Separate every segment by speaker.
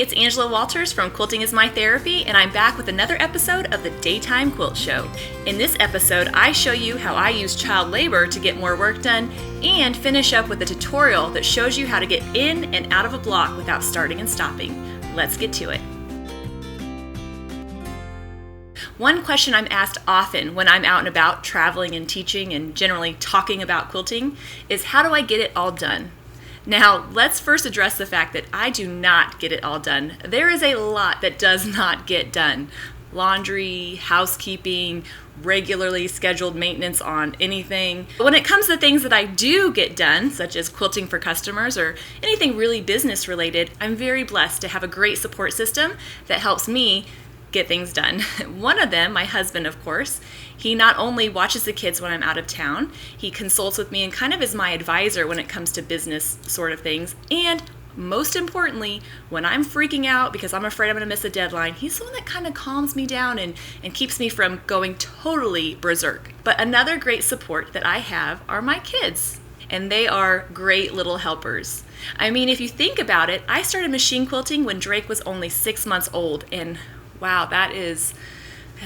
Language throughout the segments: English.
Speaker 1: it's Angela Walters from Quilting is My Therapy, and I'm back with another episode of the Daytime Quilt Show. In this episode, I show you how I use child labor to get more work done and finish up with a tutorial that shows you how to get in and out of a block without starting and stopping. Let's get to it. One question I'm asked often when I'm out and about traveling and teaching and generally talking about quilting is, how do I get it all done? Now, let's first address the fact that I do not get it all done. There is a lot that does not get done. Laundry, housekeeping, regularly scheduled maintenance on anything. But when it comes to things that I do get done, such as quilting for customers or anything really business related, I'm very blessed to have a great support system that helps me get things done. One of them, my husband, of course, he not only watches the kids when I'm out of town, he consults with me and kind of is my advisor when it comes to business sort of things. And most importantly, when I'm freaking out because I'm afraid I'm going to miss a deadline, he's the one that kind of calms me down and keeps me from going totally berserk. But another great support that I have are my kids. And they are great little helpers. I mean, if you think about it, I started machine quilting when Drake was only 6 months old, and wow,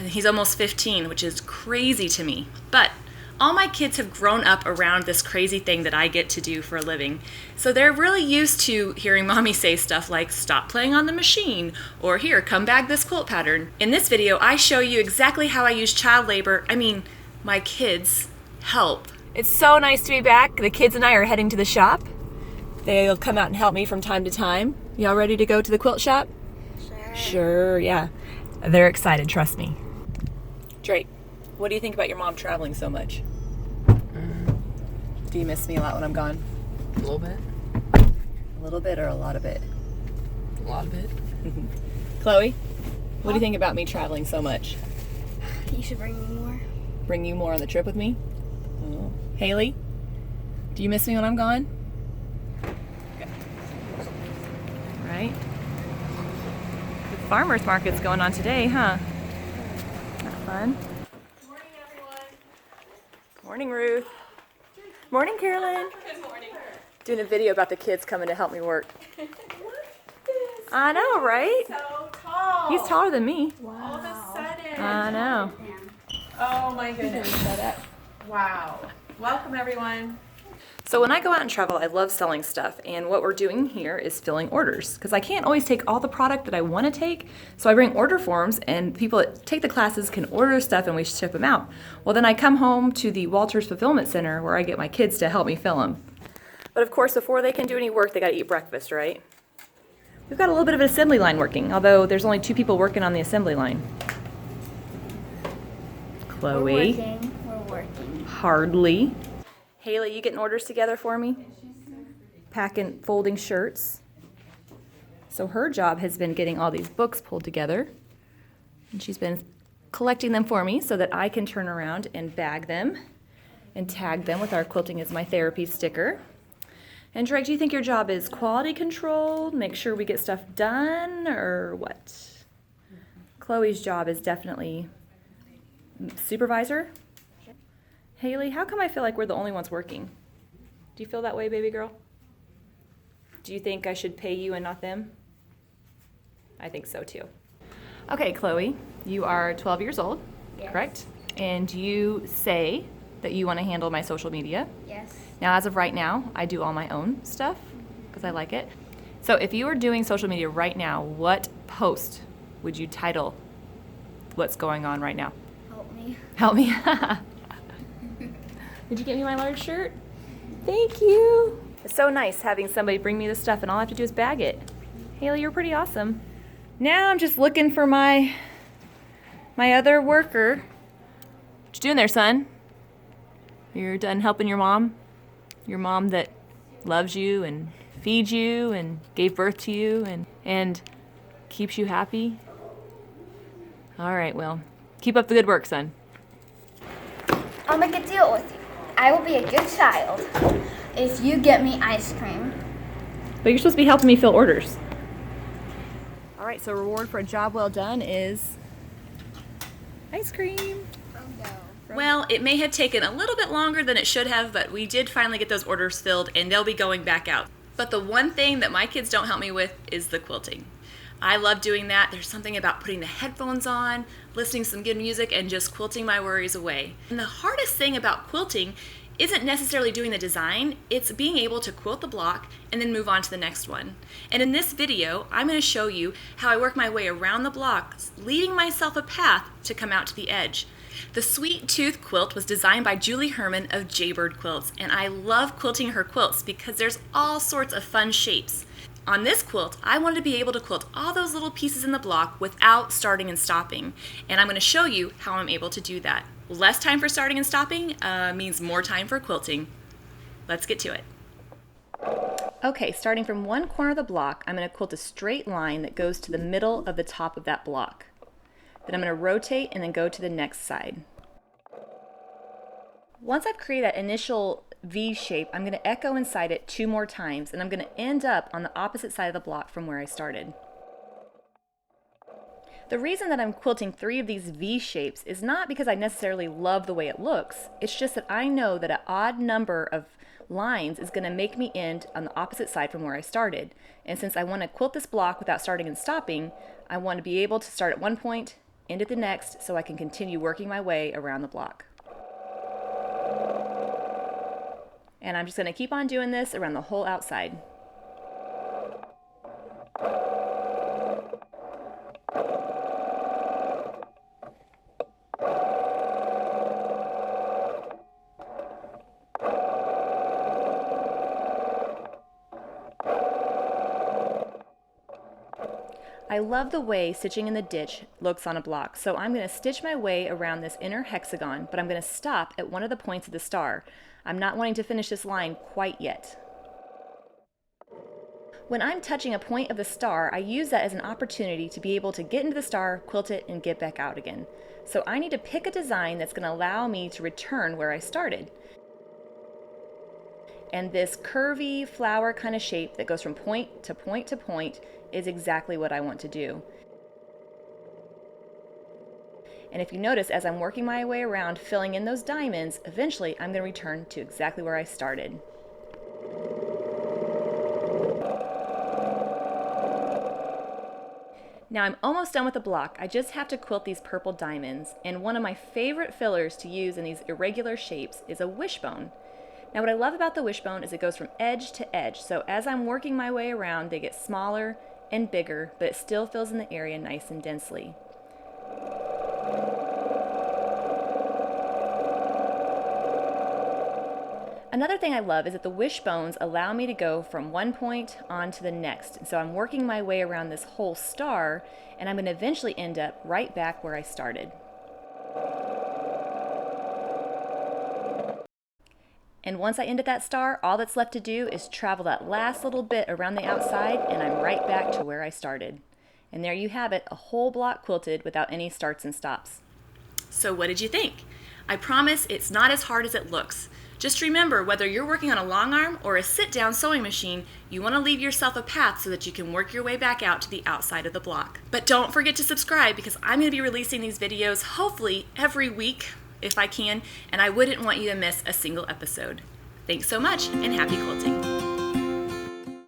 Speaker 1: he's almost 15, which is crazy to me. But all my kids have grown up around this crazy thing that I get to do for a living. So they're really used to hearing mommy say stuff like, stop playing on the machine, or here, come bag this quilt pattern. In this video, I show you exactly how I use child labor, my kids' help. It's so nice to be back. The kids and I are heading to the shop. They'll come out and help me from time to time. Y'all ready to go to the quilt shop? Sure, yeah. They're excited, trust me. Drake, what do you think about your mom traveling so much? Do you miss me a lot when I'm gone?
Speaker 2: A little bit.
Speaker 1: A little bit or a lot of it?
Speaker 2: A lot of it.
Speaker 1: Chloe, what do you think about me traveling so much?
Speaker 3: You should bring me more.
Speaker 1: Bring you more on the trip with me? Oh. Haley, do you miss me when I'm gone? Okay. Right. Farmers market's going on today, huh? Not fun.
Speaker 3: Morning, everyone.
Speaker 1: Morning, Ruth. Morning, Carolyn.
Speaker 3: Good morning.
Speaker 1: Doing a video about the kids coming to help me work.
Speaker 3: Look at this.
Speaker 1: I know, right?
Speaker 3: So tall.
Speaker 1: He's taller than me.
Speaker 3: All of a sudden.
Speaker 1: I know.
Speaker 3: Oh my goodness. Wow. Welcome, everyone.
Speaker 1: So when I go out and travel, I love selling stuff, and what we're doing here is filling orders, because I can't always take all the product that I want to take, so I bring order forms, and people that take the classes can order stuff and we ship them out. Well, then I come home to the Walters Fulfillment Center where I get my kids to help me fill them. But of course, before they can do any work, they got to eat breakfast, right? We've got a little bit of an assembly line working, although there's only 2 people working on the assembly line. Chloe.
Speaker 3: We're working.
Speaker 1: Hardly. Haley, you getting orders together for me? Packing, folding shirts. So her job has been getting all these books pulled together. And she's been collecting them for me so that I can turn around and bag them and tag them with our Quilting is My Therapy sticker. And Drake, do you think your job is quality control, make sure we get stuff done, or what? Chloe's job is definitely supervisor. Haley, how come I feel like we're the only ones working? Do you feel that way, baby girl? Do you think I should pay you and not them? I think so too. Okay, Chloe, you are 12 years old,
Speaker 3: Yes.
Speaker 1: correct? And you say that you want to handle my social media.
Speaker 3: Yes.
Speaker 1: Now, as of right now, I do all my own stuff because I like it. So if you were doing social media right now, what post would you title what's going on right now?
Speaker 3: Help me.
Speaker 1: Help me. Did you get me my large shirt? Thank you. It's so nice having somebody bring me the stuff and all I have to do is bag it. Haley, you're pretty awesome. Now I'm just looking for my other worker. What you doing there, son? You're done helping your mom? Your mom that loves you and feeds you and gave birth to you and keeps you happy? All right, well, keep up the good work, son.
Speaker 3: I'll make a deal with you. I will be a good child if you get me ice cream.
Speaker 1: But you're supposed to be helping me fill orders. All right, so reward for a job well done is ice cream. Well, it may have taken a little bit longer than it should have, but we did finally get those orders filled and they'll be going back out. But the one thing that my kids don't help me with is the quilting. I love doing that. There's something about putting the headphones on, listening to some good music, and just quilting my worries away. And the hardest thing about quilting isn't necessarily doing the design, it's being able to quilt the block and then move on to the next one. And in this video, I'm going to show you how I work my way around the block, leaving myself a path to come out to the edge. The Sweet Tooth quilt was designed by Julie Herman of Jaybird Quilts, and I love quilting her quilts because there's all sorts of fun shapes. On this quilt, I wanted to be able to quilt all those little pieces in the block without starting and stopping, and I'm going to show you how I'm able to do that. Less time for starting and stopping means more time for quilting. Let's get to it. Okay, starting from one corner of the block, I'm going to quilt a straight line that goes to the middle of the top of that block. Then I'm going to rotate and then go to the next side. Once I've created that initial V shape, I'm going to echo inside it 2 more times, and I'm going to end up on the opposite side of the block from where I started. The reason that I'm quilting 3 of these V shapes is not because I necessarily love the way it looks, it's just that I know that an odd number of lines is going to make me end on the opposite side from where I started. And since I want to quilt this block without starting and stopping, I want to be able to start at one point, end at the next, so I can continue working my way around the block. And I'm just going to keep on doing this around the whole outside. I love the way stitching in the ditch looks on a block, so I'm going to stitch my way around this inner hexagon, but I'm going to stop at one of the points of the star. I'm not wanting to finish this line quite yet. When I'm touching a point of the star, I use that as an opportunity to be able to get into the star, quilt it, and get back out again. So I need to pick a design that's going to allow me to return where I started. And this curvy flower kind of shape that goes from point to point to point is exactly what I want to do. And if you notice, as I'm working my way around filling in those diamonds, eventually I'm going to return to exactly where I started. Now I'm almost done with the block. I just have to quilt these purple diamonds, and one of my favorite fillers to use in these irregular shapes is a wishbone. Now what I love about the wishbone is it goes from edge to edge, so as I'm working my way around they get smaller and bigger, but it still fills in the area nice and densely. Another thing I love is that the wishbones allow me to go from one point on to the next. So I'm working my way around this whole star, and I'm going to eventually end up right back where I started. And once I end at that star, all that's left to do is travel that last little bit around the outside, and I'm right back to where I started. And there you have it, a whole block quilted without any starts and stops. So what did you think? I promise it's not as hard as it looks. Just remember, whether you're working on a long arm or a sit-down sewing machine, you want to leave yourself a path so that you can work your way back out to the outside of the block. But don't forget to subscribe, because I'm going to be releasing these videos hopefully every week if I can, and I wouldn't want you to miss a single episode. Thanks so much, and happy quilting!